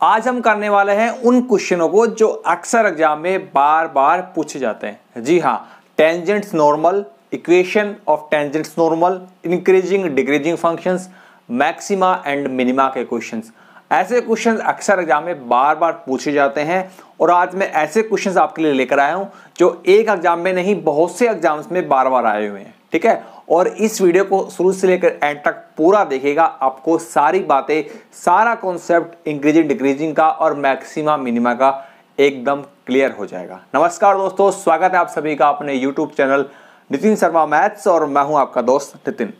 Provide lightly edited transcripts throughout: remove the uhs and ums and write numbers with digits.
आज हम करने वाले हैं उन क्वेश्चनों को जो अक्सर एग्जाम में बार बार पूछे जाते हैं। जी हाँ, tangents normal, equation of tangents normal, increasing decreasing functions, maxima and minima के क्वेश्चंस। ऐसे क्वेश्चंस अक्सर एग्जाम में बार बार पूछे जाते हैं और आज मैं ऐसे क्वेश्चंस आपके लिए लेकर आया हूं जो एक एग्जाम में नहीं, बहुत से एग्जाम्स में बार बार आए हुए हैं। ठीक है, और इस वीडियो को शुरू से लेकर एंड तक पूरा देखिएगा, आपको सारी बातें, सारा कॉन्सेप्ट इंक्रीजिंग डिक्रीजिंग का और मैक्सिमा मिनिमा का एकदम क्लियर हो जाएगा। नमस्कार दोस्तों, स्वागत है आप सभी का अपने YouTube channel Nitin Sharma maths और मैं हूं आपका दोस्त नितिन।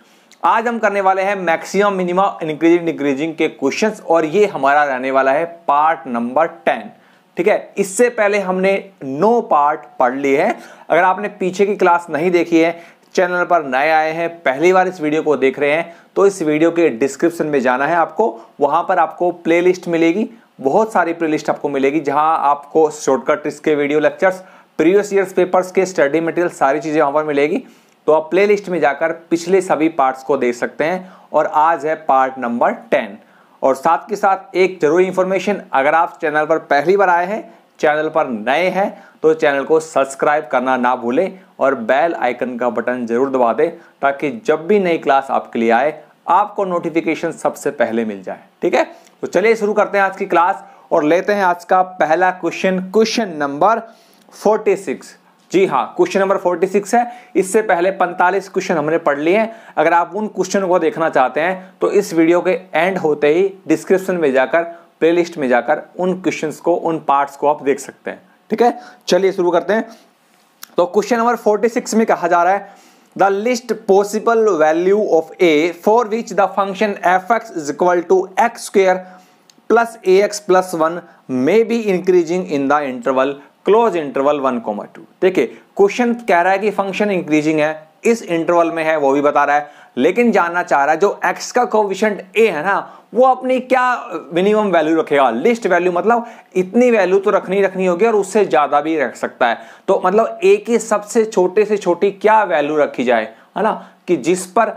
आज हम करने वाले हैं मैक्सिमम मिनिमा इंक्रीजिंग डिक्रीजिंग के क्वेश्चंस और ये हमारा रहने वाला है पार्ट नंबर 10। ठीक है, इससे पहले हमने 9 पार्ट पढ़ लिए हैं। अगर आपने पीछे की क्लास नहीं देखी है, चैनल पर नए आए हैं, पहली बार इस वीडियो को देख रहे हैं, तो इस वीडियो के डिस्क्रिप्शन में जाना है आपको। वहां पर आपको प्लेलिस्ट मिलेगी, बहुत सारी प्लेलिस्ट आपको मिलेगी जहां आपको शॉर्टकट ट्रिक्स के video lectures, previous years papers के स्टडी मटेरियल, सारी चीजें वहां पर मिलेगी। तो आप प्लेलिस्ट में जाकर पिछले सभी पार्ट्स को देख सकते हैं और आज है पार्ट नंबर 10। और साथ के साथ एक जरूरी इंफॉर्मेशन, अगर आप चैनल पर पहली बार आए हैं, चैनल पर नए हैं, तो चैनल को सब्सक्राइब करना ना भूलें और बेल आइकन का बटन जरूर दबा दें ताकि जब भी नई क्लास आपके लिए आए आपको नोटिफिकेशन सबसे पहले मिल जाए। ठीक है, तो चलिए शुरू करते हैं आज की क्लास और लेते हैं आज का पहला क्वेश्चन नंबर 46। जी हाँ, क्वेश्चन नंबर 46 है। इससे पहले 45 क्वेश्चन हमने पढ़ लिए हैं। अगर आप उन क्वेश्चन को देखना चाहते हैं तो इस वीडियो के एंड होते ही डिस्क्रिप्शन में जाकर, प्लेलिस्ट में जाकर उन क्वेश्चंस को, उन पार्ट्स को आप देख सकते हैं। ठीक है, चलिए शुरू करते हैं। तो क्वेश्चन नंबर 46 में कहा जा रहा है the least possible value of a for which the function f x is equal to x square plus a x plus 1 may be increasing in the interval close interval 1,2। देखिए, question कह रहा है कि फंक्शन इंक्रीजिंग है, इस interval में है, वो भी बता रहा है, लेकिन जानना चाह रहा है जो x का कोएफिशिएंट a है ना, वो अपनी क्या मिनिमम वैल्यू रखेगा। लिस्ट वैल्यू मतलब इतनी वैल्यू तो रखनी होगी और उससे ज्यादा भी रख सकता है। तो मतलब a की सबसे छोटे से छोटी क्या वैल्यू रखी जाए, है ना, कि जिस पर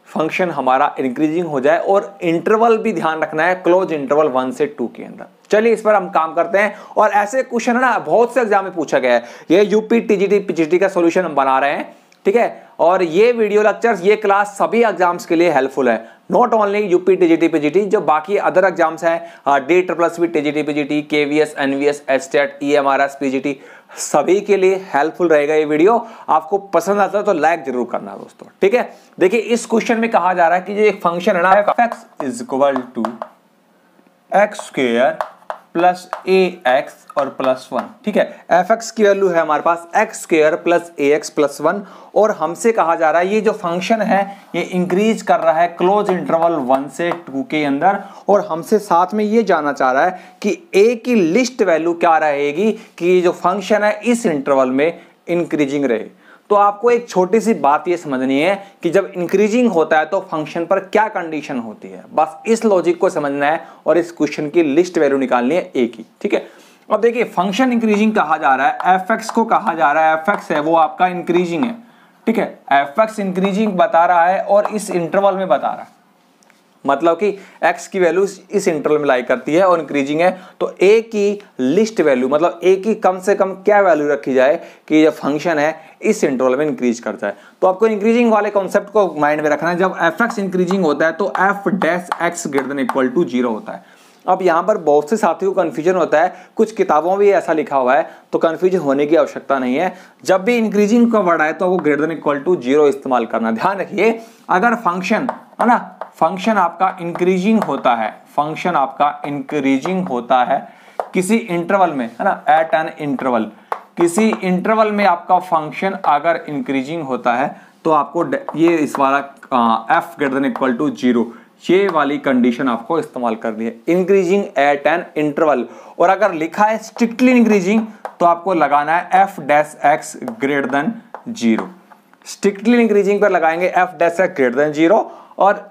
फंक्शन हमारा इंक्रीजिंग हो जाए और इंटरवल भी ध्यान रखना है, क्लोज इंटरवल 1 से 2 के अंदर। चलिए इस पर हम काम करते हैं और ऐसे क्वेश्चन है ना, बहुत से एग्जाम में पूछा गया है। ये यूपी टीजीटी पीजीटी का सॉल्यूशन हम बना रहे हैं। ठीक है, और ये वीडियो लेक्चर्स, ये क्लास सभी एग्जाम्स के लिए हेल्पफुल है, not only UP TGT PGT, जो बाकी अदर एग्जाम्स हैं, DSSS TGT PGT, KVS, NVS, STET, EMRS PGT, सभी के लिए हेल्पफुल रहेगा ये वीडियो। आपको पसंद आता है तो लाइक जरूर करना दोस्तों। ठीक है, देखिए इस क्वेश्चन में कहा जा रहा है कि जो एक फंक्शन है ना, f(x) is equal to x square plus a x और प्लस 1। ठीक है, एफ एक्स की वैल्यू है हमारे पास x square plus a x plus 1 और हमसे कहा जा रहा है ये जो फंक्शन है ये इंक्रीज कर रहा है क्लोज इंटरवल 1 से 2 के अंदर, और हमसे साथ में ये जानना चाह रहा है कि ए की लिस्ट वैल्यू क्या रहेगी कि ये जो फंक्शन है इस इंटरवल में इंक्रीजिंग रहे। तो आपको एक छोटी सी बात ये समझनी है कि जब इंक्रीजिंग होता है तो फंक्शन पर क्या कंडीशन होती है, बस इस लॉजिक को समझना है और इस क्वेश्चन की लिस्ट वैल्यू निकालनी है ए की। ठीक है, अब देखिए फंक्शन इंक्रीजिंग कहा जा रहा है, एफ एक्स को कहा जा रहा है, एफ एक्स है वो आपका इंक्रीजिंग है। ठीक है, एफ एक्स इंक्रीजिंग बता रहा है और इस इंटरवल में बता रहा है, मतलब कि x की वैल्यू इस इंटरवल में लाई करती है और इंक्रीजिंग है। तो a की लिस्ट वैल्यू मतलब a की कम से कम क्या वैल्यू रखी जाए कि ये फंक्शन है इस इंटरवल में इंक्रीज करता है। तो आपको इंक्रीजिंग वाले कॉन्सेप्ट को माइंड में रखना है। जब f(x) इंक्रीजिंग होता है तो f(x) greater than equal to 0 होता है। अब यहाँ पर बहुत से साथियों को कंफ्यूजन होता है, कुछ किताबों में ऐसा लिखा हुआ है, तो कंफ्यूजन होने की आवश्यकता नहीं है। जब भी इंक्रीजिंग का वर्ड आए तो वो ग्रेटर देन इक्वल टू 0 इस्तेमाल करना। ध्यान रखिए, अगर फंक्शन है ना, फंक्शन आपका इंक्रीजिंग होता है, फंक्शन आपका इंक्रीजिंग होता है किसी इंटरवल में, है ना, एट एन इंटरवल, किसी इंटरवल में आपका फंक्शन अगर इंक्रीजिंग होता है तो आपको ये इस वाला f greater than equal to 0, ये वाली कंडीशन आपको इस्तेमाल करनी है, इंक्रीजिंग एट एन इंटरवल। और अगर लिखा है स्ट्रिक्टली इंक्रीजिंग तो आपको लगाना है f(x) greater than 0। Strictly increasing पर लगाएंगे f(x) ग्रेटर देन 0 और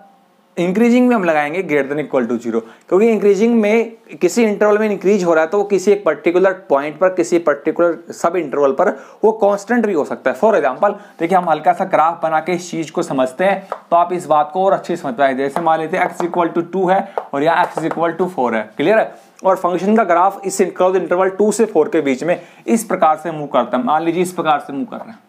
इंक्रीजिंग में हम लगाएंगे ग्रेटर देन इक्वल टू 0, क्योंकि इंक्रीजिंग में किसी इंटरवल में इंक्रीज हो रहा है तो वो किसी एक पर्टिकुलर पॉइंट पर, किसी पर्टिकुलर सब इंटरवल पर वो कांस्टेंट भी हो सकता है। फॉर एग्जांपल देखिए, हम हल्का सा ग्राफ बना के इस चीज को समझते हैं तो आप इस बात को और अच्छे से समझ पाएंगे। जैसे मान लेते हैं x इक्वल टू 2 है और यहाँ x इक्वल टू 4 है, क्लियर है। और फंक्शन का ग्राफ इस क्लोज इंटरवल 2 से 4 के बीच में इस प्रकार से मूव करता है। मान लीजिए इस प्रकार से मूव कर रहे हैं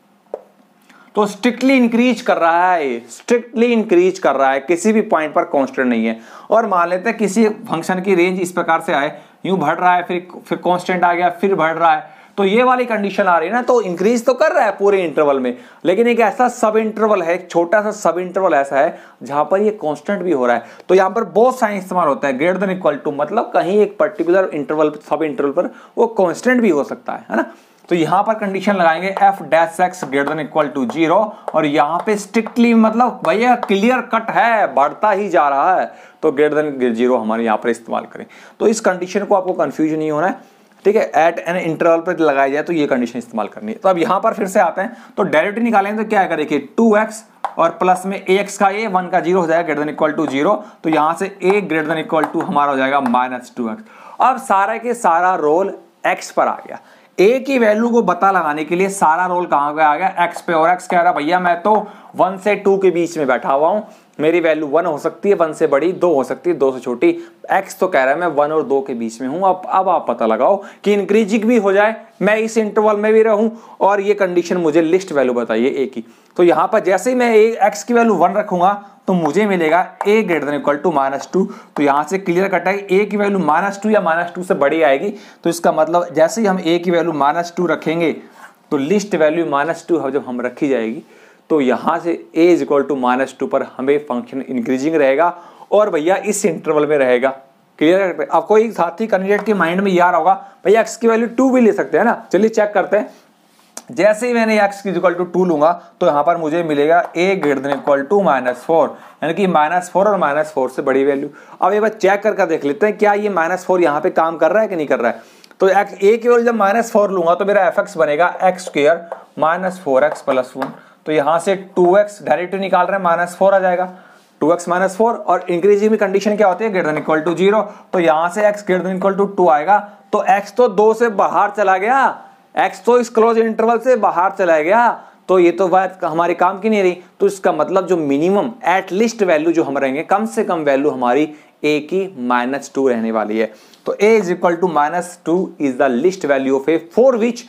तो स्ट्रिक्टली इंक्रीज कर रहा है, स्ट्रिक्टली इंक्रीज कर रहा है, किसी भी पॉइंट पर कांस्टेंट नहीं है। और मान लेते हैं किसी फंक्शन की रेंज इस प्रकार से आए, यूं बढ़ रहा है, फिर कांस्टेंट आ गया, फिर बढ़ रहा है, तो ये वाली कंडीशन आ रही है ना, तो इंक्रीज तो कर रहा है पूरे इंटरवल में, लेकिन एक ऐसा सब इंटरवल है, एक छोटा सा सब इंटरवल ऐसा है जहां पर ये कांस्टेंट भी हो रहा है। तो यहां पर बहुत साइन इस्तेमाल होता है, ग्रेटर देन इक्वल टू, मतलब कहीं एक पर्टिकुलर इंटरवल सब इंटरवल पर वो कांस्टेंट भी हो सकता है ना। तो यहां पर कंडीशन लगाएंगे f dash x greater than equal to 0, और यहां पे स्ट्रिक्टली मतलब भैया क्लियर कट है, बढ़ता ही जा रहा है, तो ग्रेटर देन 0 हमारे यहां पर इस्तेमाल करें। तो इस कंडीशन को आपको कंफ्यूज नहीं होना है, ठीक है। एट एन इंटरवल पर लगाया जाए तो ये कंडीशन इस्तेमाल करनी है। तो अब यहां पर फिर से आते हैं, तो डेरिवेटिव निकालेंगे तो क्या है, देखिए 2x और प्लस में ax का a 1 का 0 हो जाएगा ग्रेटर देन इक्वल टू 0, तो यहां से a greater than equal to हमारा हो जाएगा -2x। अब सारा के सारा रोल x पर आ गया। a की वैल्यू को पता लगाने के लिए सारा रोल कहां पे आ गया, x पे, और x कह रहा भैया मैं तो 1 से 2 के बीच में बैठा हुआ हूं, मेरी वैल्यू 1 हो सकती है, 1 से बड़ी, 2 हो सकती है, 2 से छोटी। x तो कह रहा है मैं 1 और 2 के बीच में हूं। अब आप पता लगाओ कि इंक्रीजिंग भी हो जाए, मैं इस इंटरवल में भी रहूं, और ये कंडीशन मुझे लिस्ट वैल्यू बताइए a की। तो यहां पर जैसे ही मैं x की वैल्यू 1 रखूंगा तो मुझे मिलेगा a greater than equal to -2। तो यहां से क्लियर कट है, a की वैल्यू -2 या -2 से बड़ी आएगी, तो इसका मतलब जैसे ही हम a की वैल्यू -2 रखेंगे तो लिस्ट वैल्यू -2 जब हम रखी जाएगी तो यहां से a इज इक्वल टू -2 पर हमें फंक्शन इंक्रीजिंग रहेगा और भैया इस इंटरवल में रहेगा। क्लियर? अब कोई साथी कैंडिडेट के माइंड में यार होगा भैया x की वैल्यू 2 भी ले सकते हैं ना, चलिए चेक करते हैं। जैसे ही मैंने x की इक्वल टू 2 लूंगा तो यहां पर मुझे मिलेगा a greater than equal to -4, यानी कि -4 और -4 से बड़ी वैल्यू। अब एक बार चेक करके देख लेते हैं क्या ये -4 यहां पे काम कर रहा है कि नहीं कर रहा है। तो a की वैल्यू जब -4 लूंगा तो मेरा fx बनेगा x स्क्वायर -4x प्लस 1। तो यहां से 2x डायरेक्ट निकाल रहे हैं, -4 आ जाएगा, 2x -4, और इंक्रीजिंग में कंडीशन क्या होती है, ग्रेटर देन इक्वल टू 0। तो यहां से x greater than equal to 2 आएगा, तो x तो 2 से बाहर चला गया, x तो इस क्लोज इंटरवल से बाहर चला गया, तो ये तो बात हमारे काम की नहीं रही। तो इसका मतलब जो मिनिमम एटलीस्ट वैल्यू जो हम रहेंगे, कम से कम वैल्यू हमारी a की -2 रहने वाली है। तो a is equal to -2 is the least value of a for which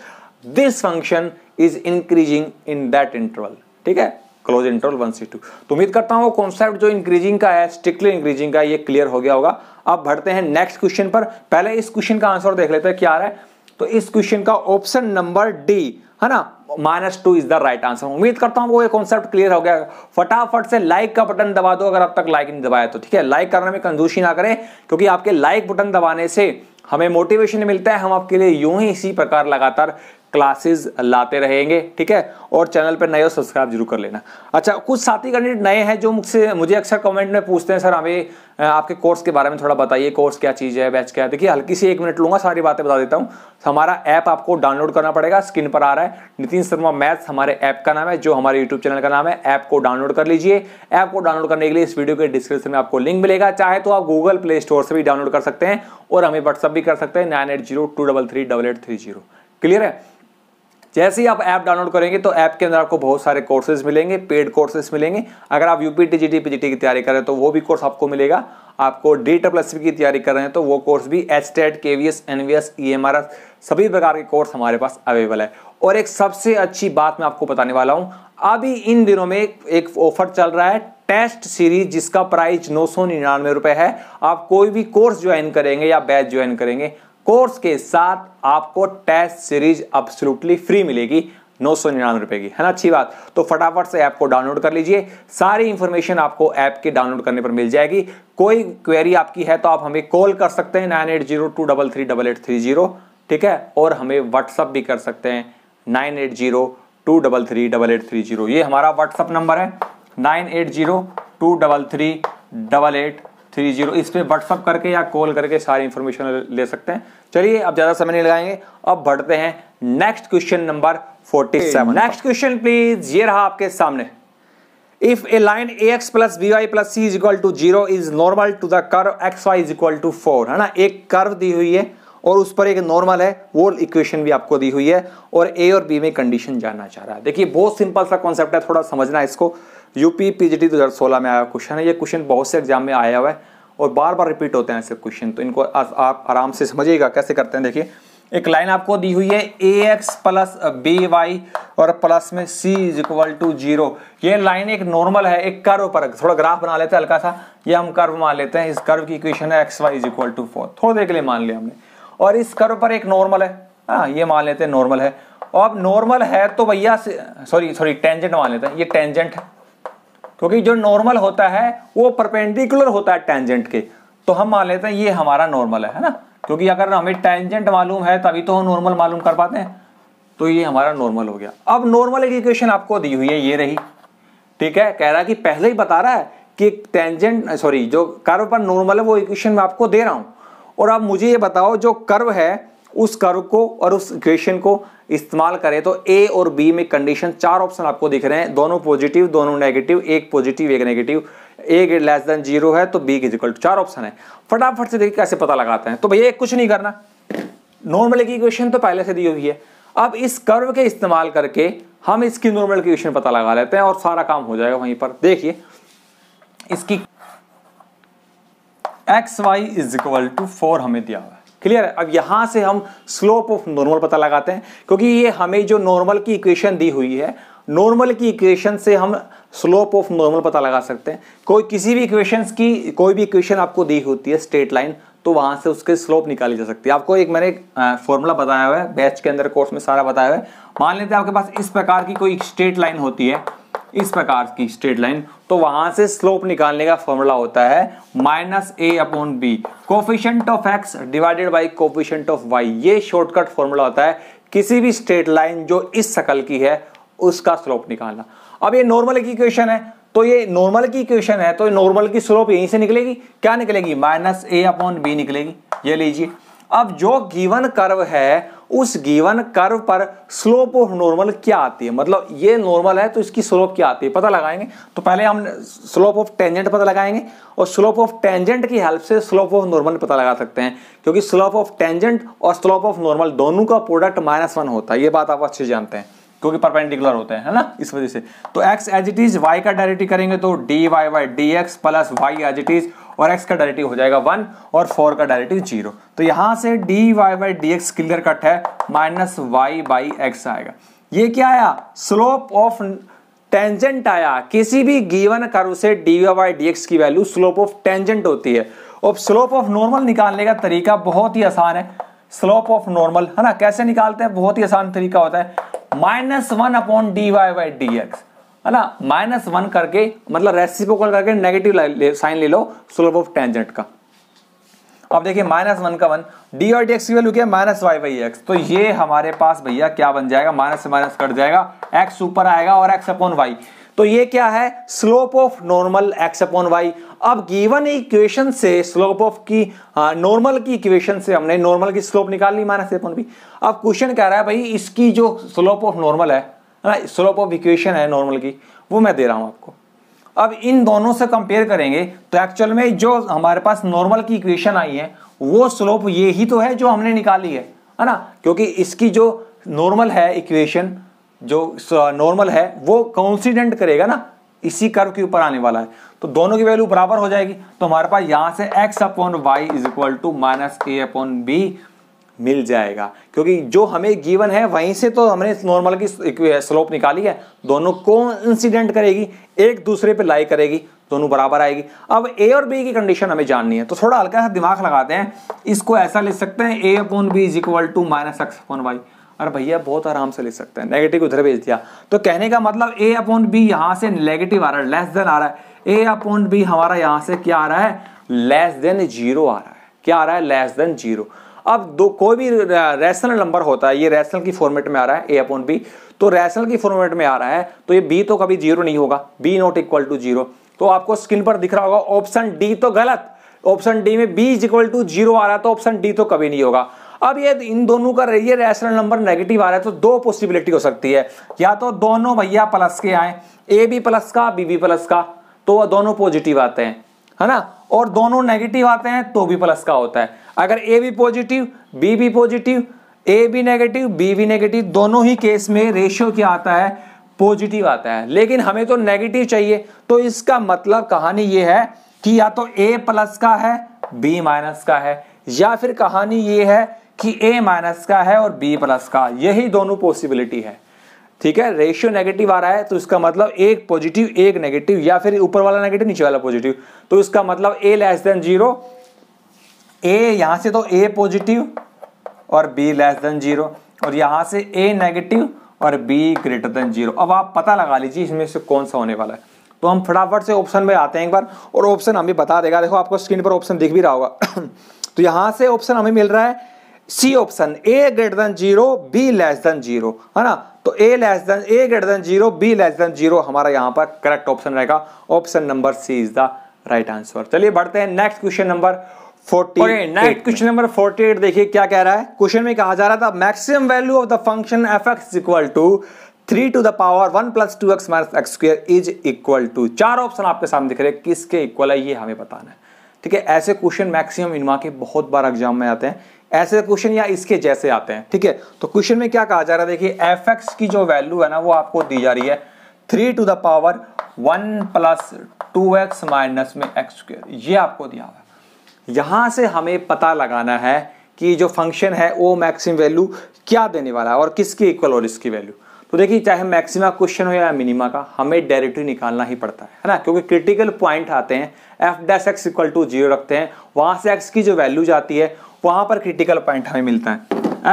this function is increasing in that interval, ठीक है, क्लोज इंटरवल 1 से 2। तो उम्मीद करता हूं वो कॉन्सेप्ट जो इंक्रीजिंग का है, स्ट्रिक्टली इंक्रीजिंग का, ये क्लियर हो गया होगा। अब बढ़ते हैं नेक्स्ट क्वेश्चन पर। पहले इस क्वेश्चन का आंसर देख लेते हैं क्या आ रहा है। तो इस क्वेश्चन का ऑप्शन नंबर डी है ना, -2 इज द राइट आंसर। उम्मीद करता हूं वो ये कॉन्सेप्ट क्लियर हो गया। फटाफट से लाइक का बटन दबा दो अगर अब तक लाइक नहीं दबाया तो, ठीक है। लाइक करने में कंजूसी ना करें, क्योंकि आपके लाइक बटन दबाने से हमें मोटिवेशन मिलता है, हम आपके लिए यूं ही इसी प्रकार लगातार क्लासेस लाते रहेंगे, ठीक है। और चैनल पर नए हो सब्सक्राइब जरूर कर लेना। अच्छा, कुछ साथी कैंडिडेट नए हैं जो मुझे अक्सर कमेंट में पूछते हैं, सर हमें आपके कोर्स के बारे में थोड़ा बताइए, कोर्स क्या चीज़ है, बैच क्या है। देखिए हल्की सी 1 मिनट लूंगा, सारी बातें बता देता हूँ। हमारा ऐप आपको डाउनलोड करना पड़ेगा, स्क्रीन पर आ रहा है, नितिन शर्मा मैथ्स हमारे ऐप का नाम है, जो हमारे यूट्यूब चैनल का नाम है। ऐप को डाउनलोड कर लीजिए। ऐप को डाउनलोड करने के लिए इस वीडियो के डिस्क्रिप्शन में आपको लिंक मिलेगा, चाहे तो आप गूगल प्ले स्टोर से भी डाउनलोड कर सकते हैं और हमें व्हाट्सअप भी कर सकते हैं 9802338830। क्लियर है? जैसे ही आप ऐप डाउनलोड करेंगे तो ऐप के अंदर आपको बहुत सारे कोर्सेज मिलेंगे, पेड कोर्सेज मिलेंगे। अगर आप यूपी टीजीटी पीजीटी की तैयारी कर रहे हैं तो वो भी कोर्स आपको मिलेगा। आपको DSSB की तैयारी कर रहे हैं तो वो कोर्स भी, HTET, KVS, NVS, EMRS सभी प्रकार के कोर्स हमारे पास अवेलेबल है। और एक सबसे अच्छी बात मैं आपको बताने वाला हूं, अभी इन दिनों में एक ऑफर चल रहा है टेस्ट सीरीज, जिसका प्राइस 999 रुपए है। आप कोई भी कोर्स ज्वाइन करेंगे या बैच ज्वाइन करेंगे, कोर्स के साथ आपको टेस्ट सीरीज एब्सोल्युटली फ्री मिलेगी 999 रुपए की, है ना। अच्छी बात। तो फटाफट से ऐप को डाउनलोड कर लीजिए, सारी इंफॉर्मेशन आपको ऐप के डाउनलोड करने पर मिल जाएगी। कोई क्वेरी आपकी है तो आप हमें कॉल कर सकते हैं 9802338830, ठीक है। और हमें व्हाट्सअप भी कर सकते हैं 9802338830। ये हमारा व्हाट्सअप नंबर है 9802338830। इस पे व्हाट्सअप करके या कॉल करके सारी इंफॉर्मेशन ले सकते हैं। चलिए अब ज्यादा समय नहीं लगाएंगे, अब बढ़ते हैं next question number 47। Next question please, ये रहा आपके सामने। If a line ax plus by plus c is equal to 0 is normal to the curve xy is equal to 4, है ना। एक कर्व दी हुई है और उस पर एक नॉर्मल है, वो इक्वेशन भी आपको दी हुई है और a और b में कंडीशन जानना चाह रहा है। देखिए बहुत सिंपल सा कॉन्सेप्ट है, थोड़ा समझना है इसको। यूपी पीजीटी 2016 में आया क्वेश्चन है, ये क्वेश्चन बहुत से एग्जाम में आया हुआ है और बार बार रिपीट होते हैं ऐसे क्वेश्चन, तो इनको आप आराम से समझिएगा कैसे करते हैं। देखिए एक लाइन आपको दी हुई है ax प्लस by और प्लस में c इज इक्वल टू 0। ये लाइन एक नॉर्मल है, एक कर्व पर, थोड़ा ग्राफ बना लेते हैं हल्का सा, ये हम कर्व मान लेते हैं। इस कर्व की इक्वेशन है xy इज इक्वल टू 4, थोड़ी देर के लिए मान लिया हमने, और इस कर्व पर एक नॉर्मल है, हाँ ये मान लेते हैं नॉर्मल है। और अब नॉर्मल है तो भैया सॉरी टेंजेंट मान लेते हैं, ये टेंजेंट है, क्योंकि जो नॉर्मल होता है वो परपेंडिकुलर होता है टेंजेंट के, तो हम मान लेते हैं ये हमारा नॉर्मल है ना, क्योंकि अगर हमें टेंजेंट मालूम है तभी तो हम नॉर्मल मालूम कर पाते हैं, तो ये हमारा नॉर्मल हो गया। अब नॉर्मल एक इक्वेशन आपको दी हुई है, ये रही, ठीक है, कह रहा है कि पहले ही बता रहा है कि टेंजेंट सॉरी जो कर्व पर नॉर्मल है वो इक्वेशन मैं आपको दे रहा हूं, और अब मुझे ये बताओ जो कर्व है उस कर्व को और उस इक्वेशन को इस्तेमाल करें तो ए और बी में कंडीशन, 4 ऑप्शन आपको दिख रहे हैं, दोनों पॉजिटिव दोनों नेगेटिव, एक पॉजिटिव एक नेगेटिव, ए लेस देन 0 है तो b is equal to, 4 option है। फटाफट से देखिए कैसे पता लगाते हैं। तो भैया कुछ नहीं करना, नॉर्मल की इक्वेशन तो पहले से दी हुई है, अब इस कर्व के इस्तेमाल करके हम इसकी नॉर्मल की इक्वेशन पता लगा लेते हैं और सारा काम हो जाएगा वहीं पर। देखिए इसकी xy इज इक्वल टू 4 हमें दिया हुआ है, क्लियर है। अब यहां से हम स्लोप ऑफ नॉर्मल पता लगाते हैं, क्योंकि ये हमें जो नॉर्मल की इक्वेशन दी हुई है, नॉर्मल की इक्वेशन से हम स्लोप ऑफ नॉर्मल पता लगा सकते हैं। कोई किसी भी इक्वेशंस की कोई भी इक्वेशन आपको दी होती है स्ट्रेट लाइन, तो वहां से उसके स्लोप निकाली जा सकती है। आपको एक मैंने फॉर्मूला बताया हुआ है, बैच के अंदर कोर्स में सारा बताया हुआ है। मान लेते हैं आपके पास इस प्रकार की कोई स्ट्रेट लाइन होती है, इस प्रकार की स्ट्रेट लाइन, तो वहां से स्लोप निकालने का फॉर्मूला होता है -a/b, coefficient of x divided by coefficient of y। ये शॉर्टकट फॉर्मूला होता है किसी भी स्ट्रेट लाइन जो इस शक्ल की है उसका स्लोप निकालना। अब ये नॉर्मल की इक्वेशन है, तो ये नॉर्मल की इक्वेशन है तो नॉर्मल की स्लोप यहीं से निकलेगी, क्या निकलेगी -a/b निकलेगी। ये लीजिए, अब जो गिवन कर्व है उस गिवन कर्व पर स्लोप ऑफ नॉर्मल क्या आती है, मतलब ये नॉर्मल है तो इसकी स्लोप क्या आती है पता लगाएंगे। तो पहले हम स्लोप ऑफ टेंजेंट पता लगाएंगे, और स्लोप ऑफ टेंजेंट की हेल्प से स्लोप ऑफ नॉर्मल पता लगा सकते हैं, क्योंकि स्लोप ऑफ टेंजेंट और स्लोप ऑफ नॉर्मल दोनों का प्रोडक्ट -1 होता है। ये बात आप अच्छे जानते हैं, क्योंकि परपेंडिकुलर होते हैं, है ना, इस वजह से। तो x as it is, y का डेरिवेटिव करेंगे तो dy/dx plus y as it is, और x का डेरिवेटिव हो जाएगा 1 और 4 का डेरिवेटिव 0। तो यहां से dy/dx क्लियर कट है, -y/x आएगा। ये क्या आया, स्लोप ऑफ टेंजेंट आया। किसी भी गिवन कर्व से dy/dx की वैल्यू स्लोप ऑफ टेंजेंट होती है। और स्लोप ऑफ नॉर्मल निकालने का तरीका बहुत ही आसान है, स्लोप ऑफ नॉर्मल, है ना, कैसे निकालते हैं, बहुत ही आसान तरीका होता है, -1/dy/dx, है ना, -1 करके मतलब रेसिप्रोकल करके नेगेटिव साइन ले लो स्लोप ऑफ टेंजेंट का। अब देखिए -1 का 1, dy और dx की वैल्यू क्या है -y/x, तो ये हमारे पास भैया क्या बन जाएगा, माइनस से माइनस कट जाएगा, x ऊपर आएगा और x/y, तो ये क्या है, स्लोप ऑफ नॉर्मल x/y। अब गिवन इक्वेशन से स्लोप ऑफ की नॉर्मल की इक्वेशन से हमने नॉर्मल की स्लोप निकाल ली -a/b। अब क्वेश्चन कह रहा है भाई इसकी जो स्लोप ऑफ नॉर्मल है, स्लोप ऑफ इक्वेशन है नॉर्मल की, वो मैं दे रहा हूं आपको। अब इन दोनों से कंपेयर करेंगे तो एक्चुअल में जो हमारे पास नॉर्मल की इक्वेशन आई है वो स्लोप ये ही तो है जो हमने निकाली है ना, क्योंकि इसकी जो नॉर्मल है इक्वेशन, जो नॉर्मल है वो कोइंसिडेंट करेगा ना, इसी कर्व के ऊपर आने वाला है, तो दोनों की वैल्यू बराबर हो जाएगी। तो हमारे पास यहां से x/y is equal to -a/b मिल जाएगा, क्योंकि जो हमें गिवन है वहीं से तो हमने नॉर्मल की स्लोप निकाली है, दोनों कोइंसिडेंट करेगी, एक दूसरे पे लाई करेगी, दोनों बराबर आएगी। अब a और b की कंडीशन हमें जाननी है, तो थोड़ा हल्का सा दिमाग लगाते हैं, इसको ऐसा लिख सकते हैं a/b is equal to -x/y। अरे भैया बहुत आराम से लिख सकते हैं, नेगेटिव उधर भेज दिया, तो कहने का मतलब a/b यहां से नेगेटिव आ रहा है, लेस देन आ रहा है, a/b हमारा यहां से क्या आ रहा है, लेस देन 0 आ रहा है, क्या आ रहा है, लेस देन 0। अब दो कोई भी रैशनल नंबर होता है, ये रैशनल की फॉर्मेट में आ रहा है a/b, तो रैशनल की फॉर्मेट में आ रहा है तो ये b तो कभी 0 नहीं होगा, b नॉट इक्वल टू 0। तो आपको स्क्रीन पर दिख रहा होगा ऑप्शन डी तो गलत, ऑप्शन डी में b इज इक्वल टू 0 आ रहा है, तो ऑप्शन डी तो कभी नहीं होगा। अब ये इन दोनों का ये रैशनल नंबर नेगेटिव आ रहा है, तो दो पॉसिबिलिटी हो सकती है, या तो दोनों भैया प्लस के आए, ए बी प्लस का बी बी प्लस का, तो दोनों पॉजिटिव आते हैं, है ना, और दोनों नेगेटिव आते हैं तो भी प्लस का होता है। अगर ए भी पॉजिटिव बी भी पॉजिटिव, ए भी नेगेटिव बी भी नेगेटिव, दोनों ही केस में रेशियो क्या आता है, पॉजिटिव आता है। लेकिन हमें तो नेगेटिव चाहिए, तो इसका मतलब कहानी ये है कि या तो a प्लस का है b माइनस का है, या फिर कहानी ये है कि a माइनस का है और b प्लस का, यही दोनों पॉसिबिलिटी है। ठीक है, रेशियो नेगेटिव आ रहा है तो इसका मतलब एक पॉजिटिव एक नेगेटिव, या फिर ऊपर वाला नेगेटिव नीचे वाला पॉजिटिव, तो इसका मतलब a लेस देन 0, a यहां से तो a पॉजिटिव और b लेस देन 0, और यहां से a नेगेटिव और b ग्रेटर देन 0। अब आप पता लगा लीजिए इसमें से कौन सा होने वाला है। तो हम फटाफट से ऑप्शन में आते हैं एक बार, और ऑप्शन हमें बता देगा। देखो आपको स्क्रीन पर ऑप्शन दिख भी रहा होगा तो यहां से ऑप्शन हमें मिल रहा है C option, a greater than 0 b less than 0, है ना। तो a greater than 0 b less than 0 हमारा यहाँ पर करेक्ट ऑप्शन रहेगा। Option number C is the right answer. चलिए बढ़ते हैं next question number 48। Next question number 48 देखिए क्या कह रहा है। क्वेश्चन में कहा जा रहा था maximum value of the function f(x) equal to 3 to the power 1 plus 2x minus x square is equal to। चार ऑप्शन आपके सामने दिख रहे हैं, किसके इक्वल है ये हमें बताना है। ठीक है, ऐसे क्वेश्चन मैक्सिमम इनवा के बहुत बार एग्जाम में आते हैं, ऐसे क्वेश्चन या इसके जैसे आते हैं। ठीक है, तो क्वेश्चन में क्या कहा जा रहा है, देखिए f(x) की जो वैल्यू है ना वो आपको दी जा रही है 3 to the power 1 plus 2x minus में x square, ये आपको दिया हुआ है। यहां से हमें पता लगाना है कि जो फंक्शन है वो मैक्सिमम वैल्यू क्या देने वाला है और किसकी इक्वल और इसकी वैल्यू। तो देखिए चाहे मैक्सिमा क्वेश्चन हो या मिनिमा का, हमें डायरेक्टली निकालना ही पड़ता है ना, क्योंकि क्रिटिकल पॉइंट आते हैं f(x) इक्वल टू 0 रखते हैं, वहां से x की जो वैल्यू जाती है वहां पर क्रिटिकल पॉइंट हमें मिलता है।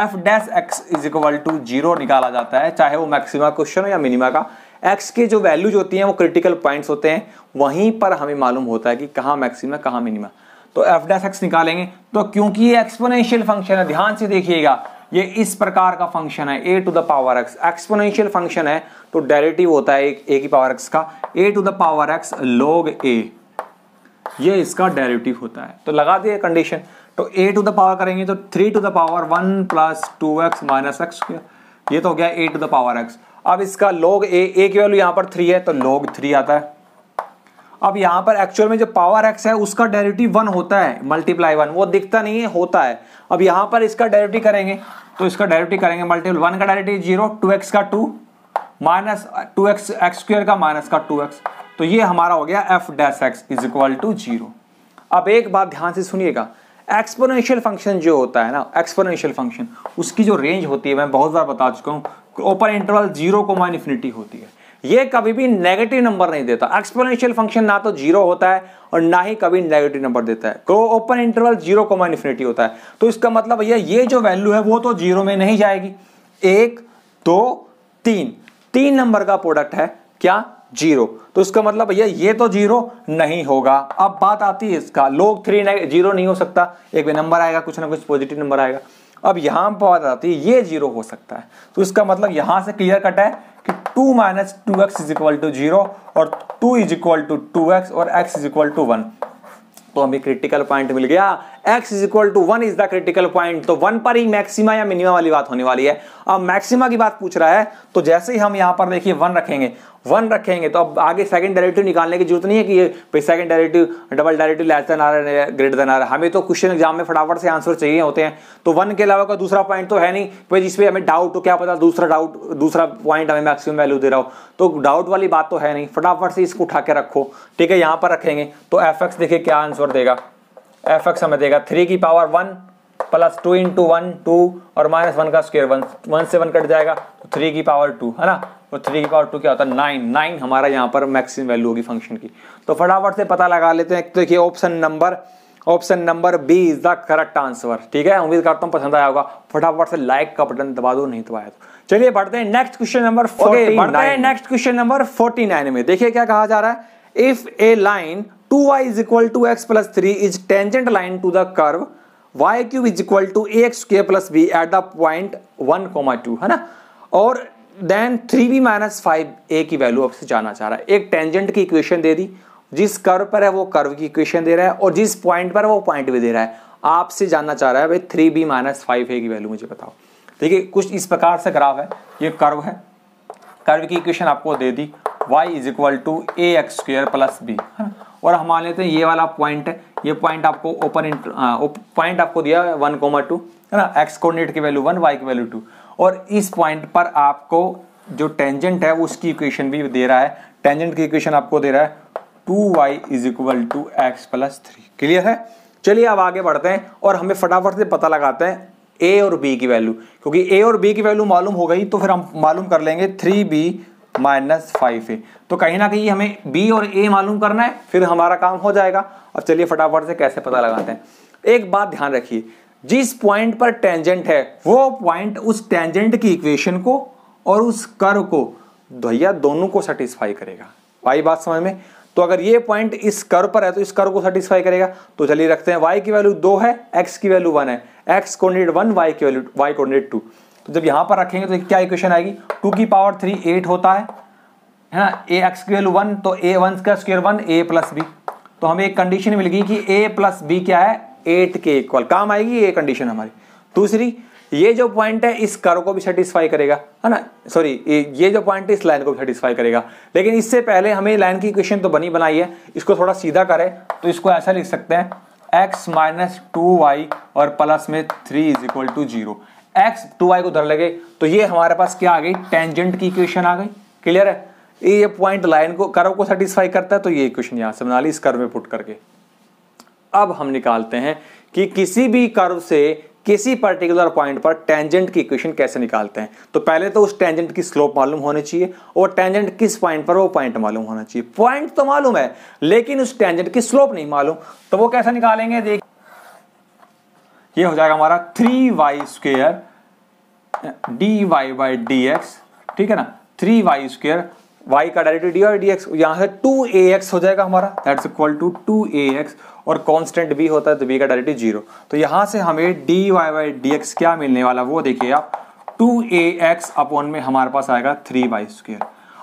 f(x) इक्वल टू 0 निकाला जाता है, चाहे वो मैक्सिमा क्वेश्चन हो या मिनिमा का। x के जो वैल्यूज होती हैं वो क्रिटिकल पॉइंट्स होते हैं, वहीं पर हमें मालूम होता है कि कहाँ मैक्सिमा कहाँ मिनिमा। तो f(x) निकालेंगे, तो क्योंकि ये एक्सपोनेंशियल फंक्शन है, ध्यान से देखिएगा, ये इस प्रकार का फंक्शन है a to the power x, exponential function है तो डेरिवेटिव होता है a की पावर x का a to the power x log a, ये इसका डेरिवेटिव होता है। तो लगा दिए कंडीशन, तो a to the power करेंगे तो 3 to the power 1 plus 2x minus x square, ये तो हो गया a to the power x। अब इसका log a की वैल्यू यहाँ पर 3 है तो log 3 आता है। अब यहाँ पर एक्चुअल में जो पावर x है उसका डेरिवेटिव 1 होता है, मल्टीप्लाई 1, वो दिखता नहीं है, होता है। अब यहाँ पर इसका डेरिवेटिव करेंगे तो इसका डेरिवेटिव करेंगे मल्टीपल 1 का डेरिवेटिव 0, 2x का 2 माइनस 2x x स्क्वायर का माइनस का 2x, तो ये हमारा हो गया f(x) इज इक्वल टू 0। अब एक बात ध्यान से सुनिएगा, एक्सपोनेंशियल फंक्शन जो होता है ना, एक्सपोनेंशियल फंक्शन उसकी जो रेंज होती है मैं बहुत बार बता चुका हूँ, ओपन इंटरवल 0, होती है। ये कभी भी नेगेटिव नंबर नहीं देता। एक्सपोनेंशियल फंक्शन ना तो 0 होता है और ना ही कभी नेगेटिव नंबर देता है, तो ओपन इंटरवल 0, होता है। तो इसका मतलब भैया ये जो वैल्यू है वो तो 0 में नहीं जाएगी। 1 2 3 3 नंबर का प्रोडक्ट है क्या, 0, तो इसका मतलब भैया ये तो 0 नहीं होगा। अब बात आती है इसका log 3 0 नहीं हो सकता, एक नंबर आएगा, कुछ ना कुछ पॉजिटिव नंबर आएगा। अब यहां पर बात आती है ये 0 हो सकता है, तो इसका मतलब यहां से क्लियर कट है कि 2 minus 2x is equal to 0 और 2 इज इक्वल टू 2x और x इज इक्वल टू 1। तो हमें क्रिटिकल पॉइंट मिल गया, x is equal to 1 is the critical point. तो 1 पर ही मैक्सिमा या मिनिमा वाली बात होने वाली है। अब मैक्सिमा की बात पूछ रहा है, तो जैसे ही हम यहां पर देखिए 1 रखेंगे तो अब आगे सेकंड डेरिवेटिव निकालने की जरूरत नहीं है कि ये second derivative double derivative less than or greater than or. हमें तो क्वेश्चन एग्जाम में फटाफट से आंसर चाहिए होते हैं, तो 1 के अलावा का दूसरा पॉइंट तो है नहीं भाई जिसपे हमें डाउट हो, क्या पता दूसरा पॉइंट हमें मैक्सिमम वैल्यू दे रहा हो, तो डाउट वाली बात तो है नहीं। फटाफट से इसको उठा के रखो, ठीक है, यहां पर रखेंगे तो f(x) देखिए क्या आंसर देगा, f(x) हमें देगा 3 की पावर 1 प्लस 2 इंटू 1 2 और माइनस 1 का स्क्वायर 1 से 1 कट जाएगा तो 3 की पावर 2, है ना। तो 3 की पावर 2 क्या होता है 9 हमारा यहाँ पर मैक्सिमम वैल्यू होगी फंक्शन की। तो फटाफट से पता लगा लेते हैं। तो देखिए option number B is the correct answer. ठीक है, उम्मीद करता हूँ पसंद आया होगा। फटाफट से लाइक का बटन दबा दो, नहीं दबाया तो चलिए बढ़ते हैं नेक्स्ट क्वेश्चन नंबर 49 में। देखिए क्या कहा जा रहा है, if a line 2y is equal to x plus 3 is tangent line to the curve y cube is equal to ax square plus b at the point 1, 2, है ना, और देन 3b माइनस 5a की value आपसे जानना चाह रहा है। एक टेंजेंट की इक्वेशन दे दी, जिस कर्व पर है वो कर्व की इक्वेशन दे रहा है और जिस पॉइंट पर है वो पॉइंट भी दे रहा है। आपसे जानना चाह रहा है भाई 3b माइनस 5a की वैल्यू मुझे बताओ। देखिए कुछ इस प्रकार से ग्राफ है, ये कर्व है, कर्व की इक्वेशन आपको दे दी y is equal to ax square plus b, और हम मान लेते हैं ये वाला पॉइंट है, ये पॉइंट आपको पॉइंट आपको दिया है 1, 2, है ना, x कोऑर्डिनेट की वैल्यू 1, y की वैल्यू 2, और इस पॉइंट पर आपको जो टेंजेंट है उसकी इक्वेशन भी दे रहा है। टेंजेंट की इक्वेशन आपको दे रहा है 2y is equal to x plus 3। Clear है? चलिए अब आगे बढ़ते हैं और हमें फटाफट से पता लगाते हैं a और b की वैल्यू, क्योंकि a और b की वैल्यू मालूम हो गई तो फिर हम मालूम कर लेंगे 3b माइनस 5a। तो कहीं ना कहीं हमें b और a मालूम करना है, फिर हमारा काम हो जाएगा। अब चलिए फटाफट से कैसे पता लगाते हैं। एक बात ध्यान रखिए, जिस पॉइंट पर टेंजेंट है वो पॉइंट उस टेंजेंट की इक्वेशन को और उस कर्व को भैया दोनों को सेटिस्फाई करेगा। भाई बात समझ में? तो अगर ये पॉइंट इस कर्व पर है तो इस कर्व को सेटिस्फाई करेगा। तो चलिए रखते हैं y की वैल्यू 2 है, x की वैल्यू 1 है, x कोऑर्डिनेट 1, y की वैल्यू y कोऑर्डिनेट 2। तो जब यहां पर रखेंगे तो क्या इक्वेशन आएगी, 2 की पावर 3 8 होता है ना, a x की वैल्यू 1 तो a 1 का स्क्वायर 1 a प्लस b। तो हमें एक कंडीशन मिल गई कि a प्लस b क्या है 8 के इक्वल, काम आएगी ये कंडीशन हमारी। दूसरी, ये जो पॉइंट है इस कर्व को भी सेटिस्फाई करेगा, है ना, सॉरी ये जो पॉइंट है इस लाइन को भी सेटिस्फाई करेगा। लेकिन इससे पहले हमें लाइन की इक्वेशन तो बनी बनाई है, इसको थोड़ा सीधा करें तो इसको ऐसा लिख सकते हैं x माइनस 2y और प्लस में 3 is equal to 0। x 2y को धर लगे तो ये हमारे पास क्या आ गई, टेंजेंट की इक्वेशन आ गई। क्लियर है? ये पॉइंट लाइन को कर्व को सेटिस्फाई करता है, तो ये इक्वेशन यहां से बना ली इस कर्व में पुट करके। अब हम निकालते हैं कि किसी भी कर्व से किसी पर्टिकुलर पॉइंट पर टेंजेंट की इक्वेशन कैसे निकालते हैं। तो पहले तो उस टेंजेंट की स्लोप मालूम होनी चाहिए और टेंजेंट किस पॉइंट पर वो पॉइंट मालूम होना चाहिए। पॉइंट तो मालूम है लेकिन उस टेंजेंट की स्लोप नहीं मालूम, तो वो कैसे निकालेंगे, देख ये हो जाएगा हमारा 3y square dy by dx, ठीक है ना, 3y स्क्वायर, y का डायरेक्टिव dy dx, यहां से 2ax हो जाएगा हमारा, दैट्स इक्वल टू 2ax, और कांस्टेंट b होता है तो b का डायरेक्टिव 0। तो यहां से हमें dy बाई dx क्या मिलने वाला वो देखिए आप, 2ax अपॉन में हमारे पास आएगा 3y स्क्वायर।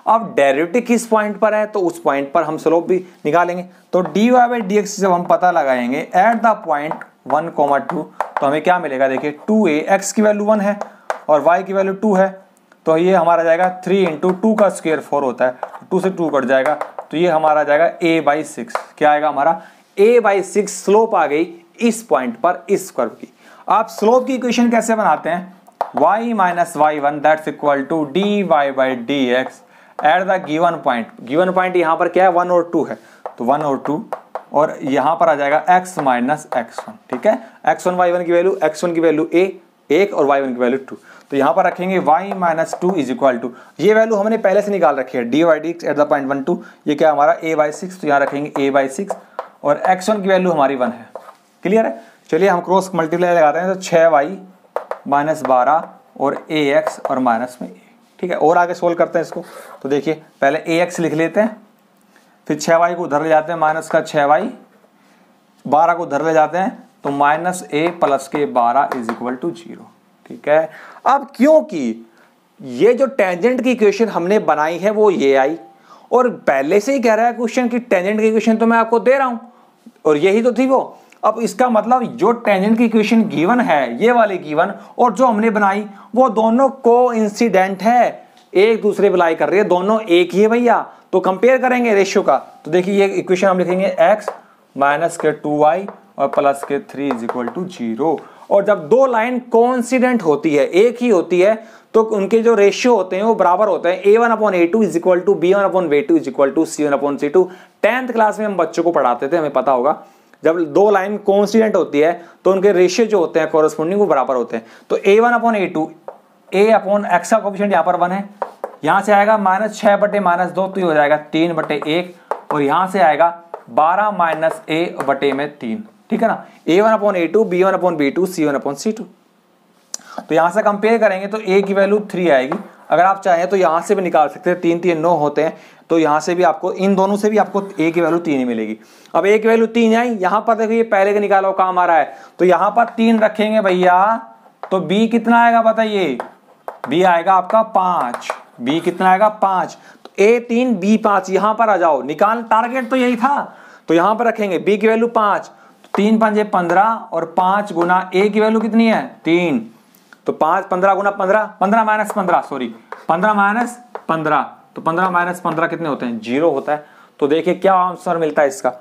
अब डेरिवेटिव किस पॉइंट पर है तो उस पॉइंट पर हम स्लोप भी निकालेंगे। तो dy बाई dx जब हम पता लगाएंगे एट द पॉइंट 1,2 तो हमें क्या मिलेगा, देखिए 2ax की वैल्यू 1 है और y की वैल्यू 2 है, तो ये हमारा जाएगा 3 इंटू 2 का स्क्वायर 4 होता है, 2 से 2 कट जाएगा, तो ये हमारा जाएगा a बाई 6। क्या आएगा हमारा, a बाई 6 स्लोप आ गई इस पॉइंट पर इस कर्व की। आप स्लोप की इक्वेशन कैसे बनाते हैं, y minus y1 that's equal to dy by dx at the given point. Given point यहाँ पर क्या है, 1 और 2 है, तो 1 और 2, और यहाँ पर आ जाएगा x माइनस x1। ठीक है, x1 y1 की वैल्यू, x1 की वैल्यू a 1 और y1 की वैल्यू 2, तो यहाँ पर रखेंगे y minus 2 is equal to, ये वैल्यू हमने पहले से निकाल रखी है dy by dx at the point 1 2, ये क्या हमारा a बाई 6, तो यहाँ रखेंगे a बाई 6 और x1 की वैल्यू हमारी 1 है। क्लियर है? चलिए हम क्रॉस मल्टीप्लाई लगाते हैं, तो 6y माइनस 12 और ax और माइनस में a। ठीक है, और आगे सोल्व करते हैं इसको। तो देखिए पहले ax लिख लेते हैं, फिर 6y को उधर ले जाते हैं, माइनस का 6y, 12 को उधर ले जाते हैं, तो माइनस a प्लस के 12 इज इक्वल टू 0। ठीक है, अब क्योंकि ये जो टेंजेंट की इक्वेशन हमने बनाई है वो ये आई, और पहले से ही कह रहा है क्वेश्चन की टेंजेंट की इक्वेशन तो मैं आपको दे रहा हूं और यही तो थी वो। अब इसका मतलब जो टेंजेंट की इक्वेशन गिवन है, ये वाली गिवन, और जो हमने बनाई वो दोनों कोइंसिडेंट है, एक दूसरे अप्लाई कर रही है, दोनों एक ही है भैया। तो कंपेयर करेंगे रेशियो का, तो देखिए ये इक्वेशन हम लिखेंगे x माइनस के 2y और प्लस के 3 इज इक्वल टू 0। और जब दो लाइन कोइंसिडेंट होती है, एक ही होती है, तो उनके जो रेशियो होते हैं वो बराबर होते हैं। a1 upon a2 is equal to b1 upon b2 is equal to c1 upon c2। 10th class में हम बच्चों को पढ़ाते थे, हमें पता होगा, जब दो लाइन कोइंसिडेंट होती है तो उनके रेशियो जो होते हैं कॉरस्पॉन्डिंग वो बराबर होते हैं। तो a1 upon a2, a upon x का कोएफिशिएंट यहाँ पर 1 है, यहाँ से आएगा माइनस 6 बटे माइनस 2, तो ये हो जाएगा 3 बटे 1, और यहाँ से आएगा 12 माइनस a बटे में 3। ठीक है ना, a1 upon a2, b1 upon b2, c1 upon c2। तो यहां से कंपेयर करेंगे तो a की वैल्यू 3 आएगी। अगर आप चाहें तो यहां से भी निकाल सकते हैं, 3 3 9 होते हैं, तो यहां से भी आपको, इन दोनों से भी आपको a की वैल्यू 3 ही मिलेगी। अब a की वैल्यू 3 आई, यहां पर देखिए पहले का निकाला हुआ काम आ रहा है, तो यहां पर 3 रखेंगे भैया, तो b कितना आएगा बताइए, b आएगा आपका 5, b कितना आएगा 5, तो a 3 b 5, यहां पर आ जाओ, निकाल, टारगेट तो यही था। तो यहां पर रखेंगे b की वैल्यू 5, 3 5 15 और 5 गुना a की वैल्यू कितनी है 3, तो 5 15 गुना 15, 15 माइनस 15, सॉरी 15 माइनस 15, तो 15 माइनस 15 कितने होते हैं, 0 होता है। तो देखिए क्या आंसर मिलता है इसका,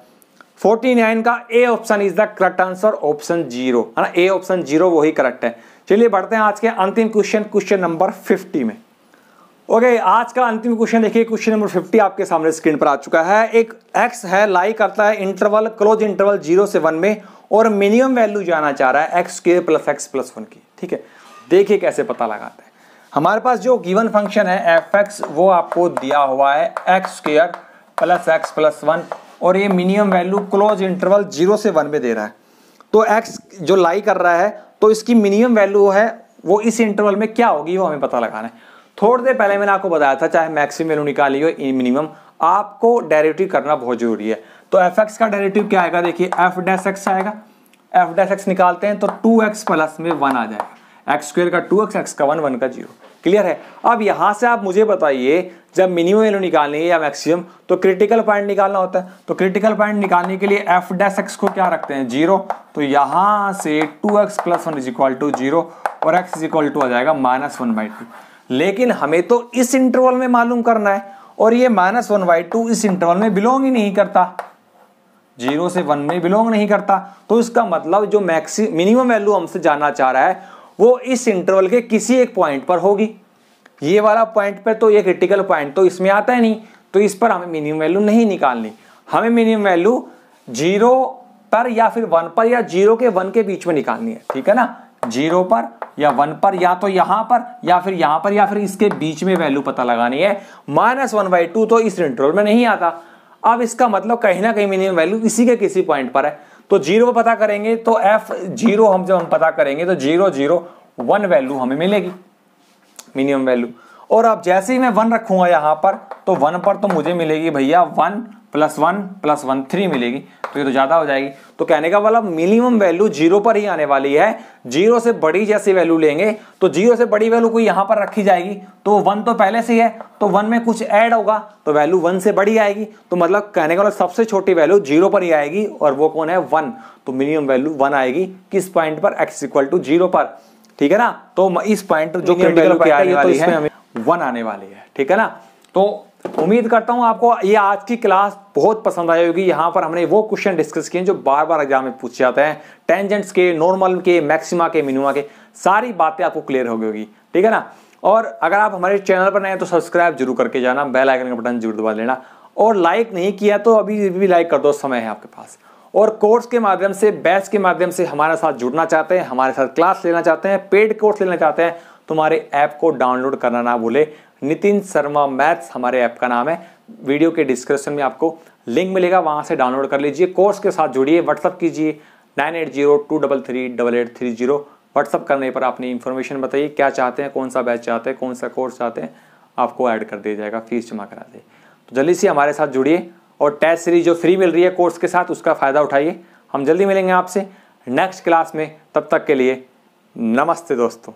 49 का A option is the correct answer, option 0 है ना, ए ऑप्शन 0 वही करेक्ट है। चलिए बढ़ते हैं आज के अंतिम क्वेश्चन, क्वेश्चन नंबर 50 में। ओके, आज का अंतिम क्वेश्चन देखिए, क्वेश्चन नंबर 50 आपके सामने स्क्रीन पर आ चुका है। एक x है, लाई करता है इंटरवल क्लोज इंटरवल 0 से 1 में और मिनिमम वैल्यू जाना चाह रहा है x² + x+1 की। ठीक है, देखिए कैसे पता लगाते हैं। हमारे पास जो गिवन फंक्शन है fx वो आपको दिया हुआ है x² + x+1 और ये मिनिमम वैल्यू क्लोज इंटरवल 0 से 1 में दे रहा है। तो x जो लाई कर रहा है तो इसकी मिनिमम वैल्यू है वो इस इंटरवल में क्या होगी वो हमें पता लगाना है। थोड़ी देर पहले मैंने आपको बताया था चाहे मैक्सिमम वैल्यू निकाली हो मिनिमम, आपको डेरिवेटिव करना बहुत जरूरी है। तो fx का डेरिवेटिव क्या आएगा, देखिए f' आएगा, f' निकालते हैं तो 2x प्लस में 1 आ जाएगा, x² का 2x, x का 1, 1 का 0। क्लियर है। अब यहां से आप मुझे बताइए जब मिनिमम वैल्यू निकालनी है या मैक्सिमम तो क्रिटिकल पॉइंट निकालना होता है। तो क्रिटिकल पॉइंट निकालने के लिए f' को क्या रखते हैं 0, तो यहां से 2x + 1 = 0 और x = आ जाएगा -1/2। लेकिन हमें तो इस इंटरवल में मालूम करना है और ये -1/2 इस इंटरवल में बिलोंग ही नहीं करता, 0 से 1 में बिलोंग नहीं करता। तो इसका मतलब जो मिनिमम वैल्यू हमसे जानना चाह रहा है वो इस इंटरवल के किसी एक पॉइंट पर होगी। ये वाला पॉइंट पर तो ये क्रिटिकल पॉइंट तो इसमें आता है नहीं, तो इस पर हमें मिनिमम वैल्यू नहीं निकालनी। हमें मिनिमम वैल्यू 0 पर या फिर 1 पर या 0 के 1 के बीच में निकालनी है। ठीक है ना, 0 पर या 1 पर या तो यहां पर या फिर यहां पर या फिर इसके बीच में वैल्यू पता लगानी है। -1/2 तो इस इंटरवल में नहीं आता। अब इसका मतलब कहीं ना कहीं मिनिमम वैल्यू इसी के किसी पॉइंट पर है। तो 0 पर पता करेंगे तो f0 जब हम पता करेंगे तो 0, 0, 1 वैल्यू हमें मिलेगी मिनिमम वैल्यू। और अब जैसे ही मैं 1 रखूंगा यहां पर तो 1 पर तो मुझे मिलेगी भैया 1 + 1 + 1 3 मिलेगी, तो ये तो ज्यादा हो जाएगी। तो कहने का मतलब मिनिमम वैल्यू 0 पर ही आने वाली है। 0 से बड़ी जैसी वैल्यू लेंगे तो 0 से बड़ी वैल्यू कोई यहां पर रखी जाएगी तो 1 तो पहले से ही है, तो 1 में कुछ ऐड होगा तो वैल्यू 1 से बड़ी आएगी। तो मतलब कहने का मतलब सबसे छोटी वैल्यू 0 पर ही आएगी और वो कौन है 1। तो मिनिमम वैल्यू 1 आएगी किस पॉइंट पर, x = 0 पर। ठीक है ना, तो इस पॉइंट जो वैल्यू क्या आने वाली है 1 आने वाली है। ठीक है ना, तो उम्मीद करता हूं आपको ये आज की क्लास बहुत पसंद आई होगी। यहां पर हमने वो क्वेश्चन डिस्कस किए जो बार बार एग्जाम में पूछे जाते हैं, टेंजेंट्स के, नॉर्मल के, मैक्सिमा के, मिनिमा के, सारी बातें आपको क्लियर हो गई होगी। ठीक है ना, और अगर आप हमारे चैनल पर नए हैं तो सब्सक्राइब जरूर करके जाना, बेल आइकन का बटन जरूर दबा लेना और लाइक नहीं किया तो अभी भी लाइक कर दो, समय है आपके पास। और कोर्स के माध्यम से, बैच के माध्यम से हमारे साथ जुड़ना चाहते हैं, हमारे साथ क्लास लेना चाहते हैं, पेड कोर्स लेना चाहते हैं तो हमारे ऐप को डाउनलोड करना ना भूले। नितिन शर्मा मैथ्स हमारे ऐप का नाम है। वीडियो के डिस्क्रिप्शन में आपको लिंक मिलेगा, वहां से डाउनलोड कर लीजिए, कोर्स के साथ जुड़िए, व्हाट्सअप कीजिए 9802338830। व्हाट्सअप करने पर अपनी इन्फॉर्मेशन बताइए क्या चाहते हैं, कौन सा बैच चाहते हैं, कौन सा कोर्स चाहते हैं, आपको ऐड कर दिया जाएगा, फीस जमा करा दे। तो जल्दी से हमारे साथ जुड़िए और टेस्ट सीरीज जो फ्री मिल रही है कोर्स के साथ उसका फायदा उठाइए। हम जल्दी मिलेंगे आपसे नेक्स्ट क्लास में, तब तक के लिए नमस्ते दोस्तों।